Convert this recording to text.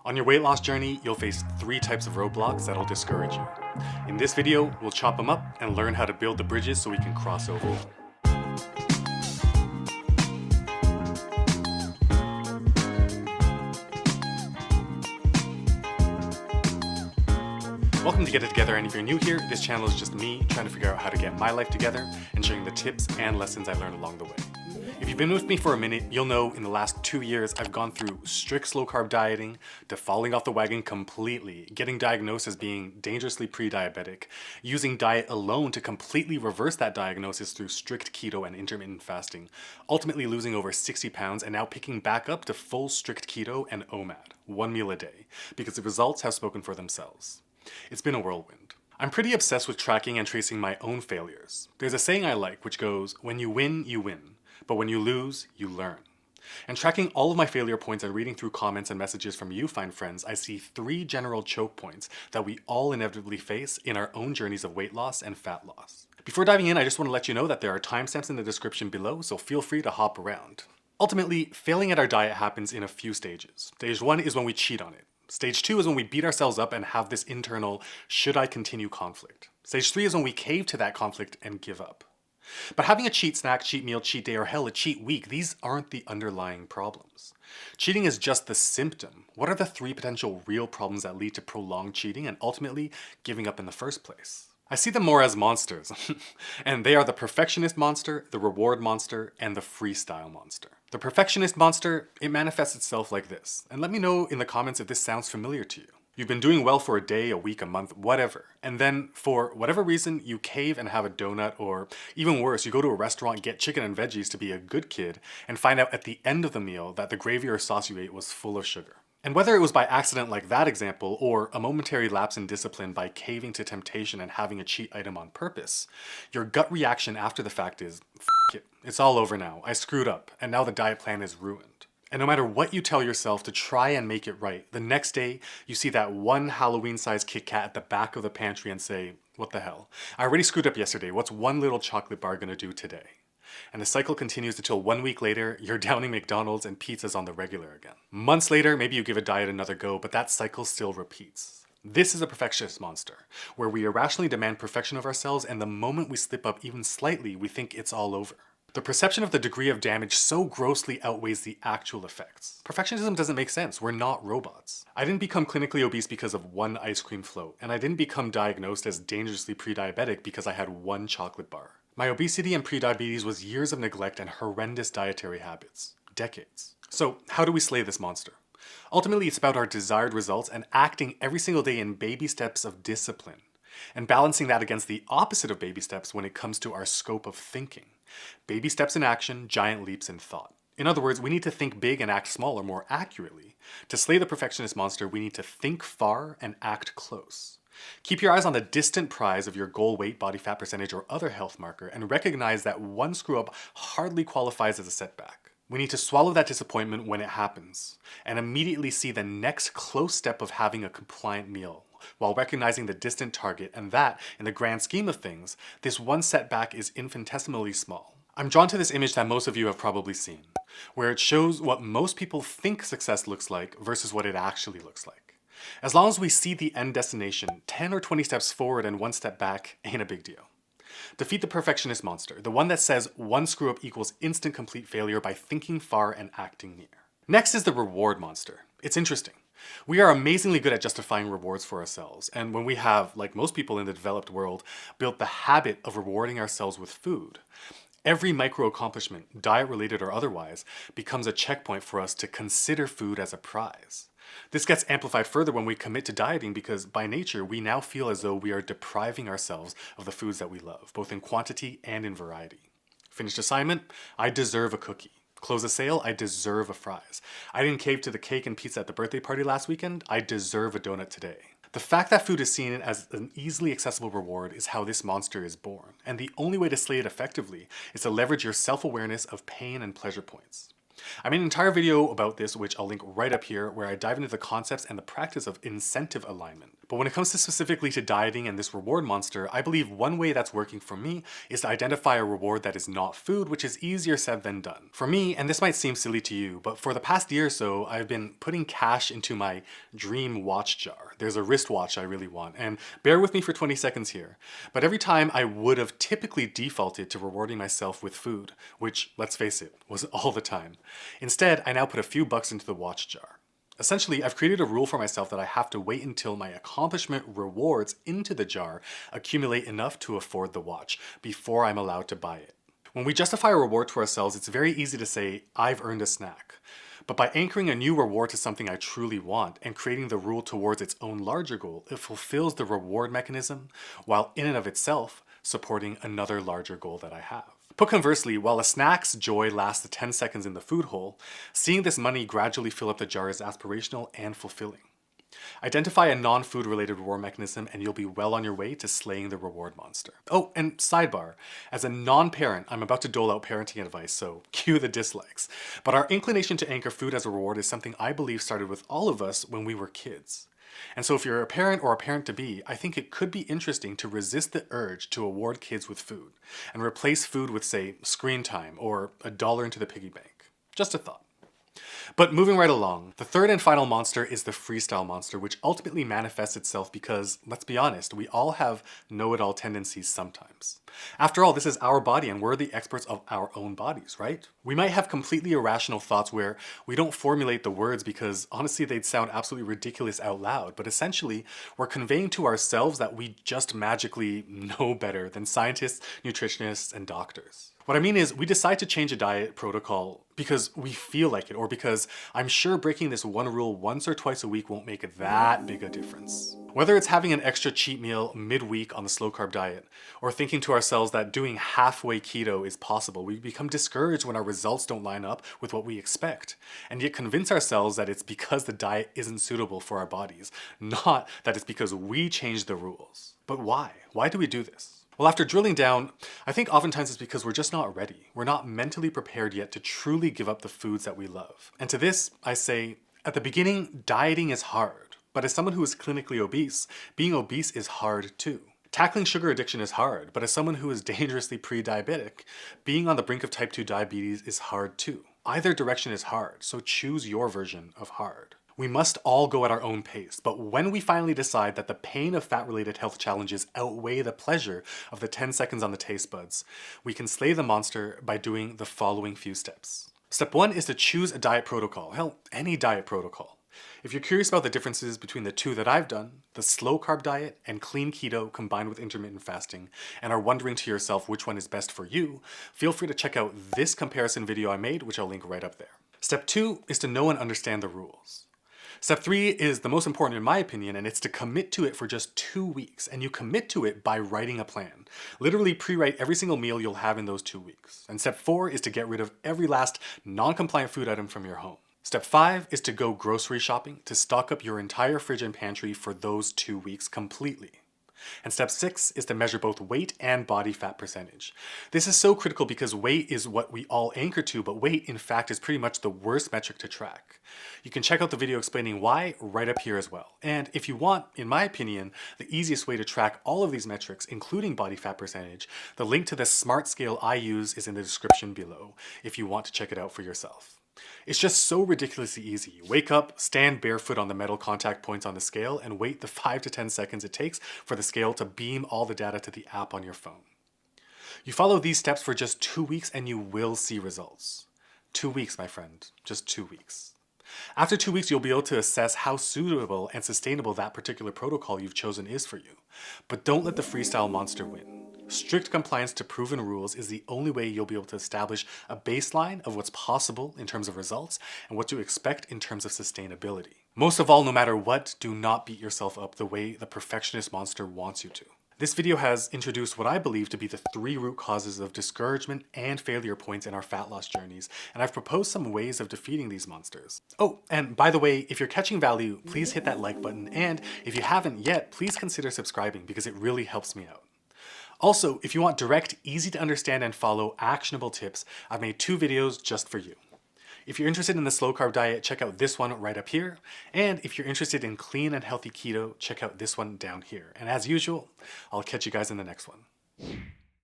On your weight loss journey, you'll face 3 types of roadblocks that'll discourage you. In this video, we'll chop them up and learn how to build the bridges so we can cross over them. Welcome to Get It Together, and if you're new here, this channel is just me trying to figure out how to get my life together and sharing the tips and lessons I learned along the way. If you've been with me for a minute, you'll know in the last 2 years I've gone through strict slow carb dieting to falling off the wagon completely, getting diagnosed as being dangerously pre-diabetic, using diet alone to completely reverse that diagnosis through strict keto and intermittent fasting, ultimately losing over 60 pounds and now picking back up to full strict keto and OMAD, 1 meal a day, because the results have spoken for themselves. It's been a whirlwind. I'm pretty obsessed with tracking and tracing my own failures. There's a saying I like which goes, when you win, but when you lose, you learn. And tracking all of my failure points and reading through comments and messages from you fine friends, I see 3 general choke points that we all inevitably face in our own journeys of weight loss and fat loss. Before diving in, I just want to let you know that there are timestamps in the description below, so feel free to hop around. Ultimately, failing at our diet happens in a few stages. Stage 1 is when we cheat on it. Stage 2 is when we beat ourselves up and have this internal, should I continue conflict. Stage 3 is when we cave to that conflict and give up. But having a cheat snack, cheat meal, cheat day, or hell, a cheat week, these aren't the underlying problems. Cheating is just the symptom. What are the 3 potential real problems that lead to prolonged cheating and ultimately giving up in the first place? I see them more as monsters, and they are the perfectionist monster, the reward monster, and the freestyle monster. The perfectionist monster, it manifests itself like this, and let me know in the comments if this sounds familiar to you. You've been doing well for a day, a week, a month, whatever, and then for whatever reason, you cave and have a donut, or even worse, you go to a restaurant, get chicken and veggies to be a good kid, and find out at the end of the meal that the gravy or sauce you ate was full of sugar. And whether it was by accident like that example, or a momentary lapse in discipline by caving to temptation and having a cheat item on purpose, your gut reaction after the fact is, F it, it's all over now, I screwed up, and now the diet plan is ruined. And no matter what you tell yourself to try and make it right, the next day you see that one Halloween-sized Kit Kat at the back of the pantry and say, what the hell? I already screwed up yesterday, what's one little chocolate bar gonna do today? And the cycle continues until 1 week later, you're downing McDonald's and pizzas on the regular again. Months later, maybe you give a diet another go, but that cycle still repeats. This is a perfectionist monster, where we irrationally demand perfection of ourselves, and the moment we slip up even slightly, we think it's all over. The perception of the degree of damage so grossly outweighs the actual effects. Perfectionism doesn't make sense. We're not robots. I didn't become clinically obese because of one ice cream float, and I didn't become diagnosed as dangerously pre-diabetic because I had one chocolate bar. My obesity and prediabetes was years of neglect and horrendous dietary habits. Decades. So how do we slay this monster? Ultimately, it's about our desired results and acting every single day in baby steps of discipline, and balancing that against the opposite of baby steps when it comes to our scope of thinking. Baby steps in action, giant leaps in thought. In other words, we need to think big and act small, or more accurately. To slay the perfectionist monster, we need to think far and act close. Keep your eyes on the distant prize of your goal weight, body fat percentage, or other health marker, and recognize that one screw up hardly qualifies as a setback. We need to swallow that disappointment when it happens, and immediately see the next close step of having a compliant meal, while recognizing the distant target, and that, in the grand scheme of things, this one setback is infinitesimally small. I'm drawn to this image that most of you have probably seen, where it shows what most people think success looks like versus what it actually looks like. As long as we see the end destination, 10 or 20 steps forward and 1 step back ain't a big deal. Defeat the perfectionist monster, the one that says one screw up equals instant complete failure by thinking far and acting near. Next is the reward monster. It's interesting. We are amazingly good at justifying rewards for ourselves, and when we have, like most people in the developed world, built the habit of rewarding ourselves with food, every micro accomplishment, diet-related or otherwise, becomes a checkpoint for us to consider food as a prize. This gets amplified further when we commit to dieting because by nature, we now feel as though we are depriving ourselves of the foods that we love, both in quantity and in variety. Finished assignment? I deserve a cookie. Close a sale? I deserve a fries. I didn't cave to the cake and pizza at the birthday party last weekend? I deserve a donut today. The fact that food is seen as an easily accessible reward is how this monster is born, and the only way to slay it effectively is to leverage your self-awareness of pain and pleasure points. I made an entire video about this, which I'll link right up here, where I dive into the concepts and the practice of incentive alignment. But when it comes to specifically to dieting and this reward monster, I believe one way that's working for me is to identify a reward that is not food, which is easier said than done. For me, and this might seem silly to you, but for the past year or so, I've been putting cash into my dream watch jar. There's a wristwatch I really want, and bear with me for 20 seconds here. But every time I would have typically defaulted to rewarding myself with food, which, let's face it, was all the time. Instead, I now put a few bucks into the watch jar. Essentially, I've created a rule for myself that I have to wait until my accomplishment rewards into the jar accumulate enough to afford the watch before I'm allowed to buy it. When we justify a reward to ourselves, it's very easy to say, I've earned a snack. But by anchoring a new reward to something I truly want and creating the rule towards its own larger goal, it fulfills the reward mechanism while in and of itself supporting another larger goal that I have. Put conversely, while a snack's joy lasts the 10 seconds in the food hole, seeing this money gradually fill up the jar is aspirational and fulfilling. Identify a non-food related reward mechanism and you'll be well on your way to slaying the reward monster. Oh, and sidebar, as a non-parent, I'm about to dole out parenting advice, so cue the dislikes. But our inclination to anchor food as a reward is something I believe started with all of us when we were kids. And so if you're a parent or a parent-to-be, I think it could be interesting to resist the urge to award kids with food and replace food with, say, screen time or $1 into the piggy bank. Just a thought. But moving right along, the third and final monster is the freestyle monster, which ultimately manifests itself because, let's be honest, we all have know-it-all tendencies sometimes. After all, this is our body and we're the experts of our own bodies, right? We might have completely irrational thoughts where we don't formulate the words because honestly they'd sound absolutely ridiculous out loud, but essentially we're conveying to ourselves that we just magically know better than scientists, nutritionists, and doctors. What I mean is, we decide to change a diet protocol because we feel like it, or because I'm sure breaking this one rule once or twice a week won't make that big a difference. Whether it's having an extra cheat meal midweek on the slow carb diet, or thinking to ourselves that doing halfway keto is possible, we become discouraged when our results don't line up with what we expect, and yet convince ourselves that it's because the diet isn't suitable for our bodies, not that it's because we changed the rules. But why? Why do we do this? Well, after drilling down, I think oftentimes it's because we're just not ready. We're not mentally prepared yet to truly give up the foods that we love. And to this, I say, at the beginning, dieting is hard. But as someone who is clinically obese, being obese is hard too. Tackling sugar addiction is hard, but as someone who is dangerously pre-diabetic, being on the brink of type 2 diabetes is hard too. Either direction is hard, so choose your version of hard. We must all go at our own pace, but when we finally decide that the pain of fat-related health challenges outweigh the pleasure of the 10 seconds on the taste buds, we can slay the monster by doing the following few steps. Step 1 is to choose a diet protocol. Hell, any diet protocol. If you're curious about the differences between the two that I've done, the slow carb diet and clean keto combined with intermittent fasting, and are wondering to yourself which one is best for you, feel free to check out this comparison video I made, which I'll link right up there. Step 2 is to know and understand the rules. Step 3 is the most important in my opinion, and it's to commit to it for just 2 weeks. And you commit to it by writing a plan. Literally pre-write every single meal you'll have in those 2 weeks. And step 4 is to get rid of every last non-compliant food item from your home. Step 5 is to go grocery shopping to stock up your entire fridge and pantry for those 2 weeks completely. And step 6 is to measure both weight and body fat percentage. This is so critical because weight is what we all anchor to, but weight in fact is pretty much the worst metric to track. You can check out the video explaining why right up here as well. And if you want, in my opinion, the easiest way to track all of these metrics, including body fat percentage, the link to the smart scale I use is in the description below if you want to check it out for yourself. It's just so ridiculously easy. You wake up, stand barefoot on the metal contact points on the scale, and wait the 5 to 10 seconds it takes for the scale to beam all the data to the app on your phone. You follow these steps for just 2 weeks and you will see results. 2 weeks, my friend, just 2 weeks. After 2 weeks, you'll be able to assess how suitable and sustainable that particular protocol you've chosen is for you. But don't let the freestyle monster win. Strict compliance to proven rules is the only way you'll be able to establish a baseline of what's possible in terms of results and what to expect in terms of sustainability. Most of all, no matter what, do not beat yourself up the way the perfectionist monster wants you to. This video has introduced what I believe to be the 3 root causes of discouragement and failure points in our fat loss journeys, and I've proposed some ways of defeating these monsters. Oh, and by the way, if you're catching value, please hit that like button, and if you haven't yet, please consider subscribing because it really helps me out. Also, if you want direct, easy to understand and follow actionable tips, I've made 2 videos just for you. If you're interested in the slow carb diet, check out this one right up here. And if you're interested in clean and healthy keto, check out this one down here. And as usual, I'll catch you guys in the next one.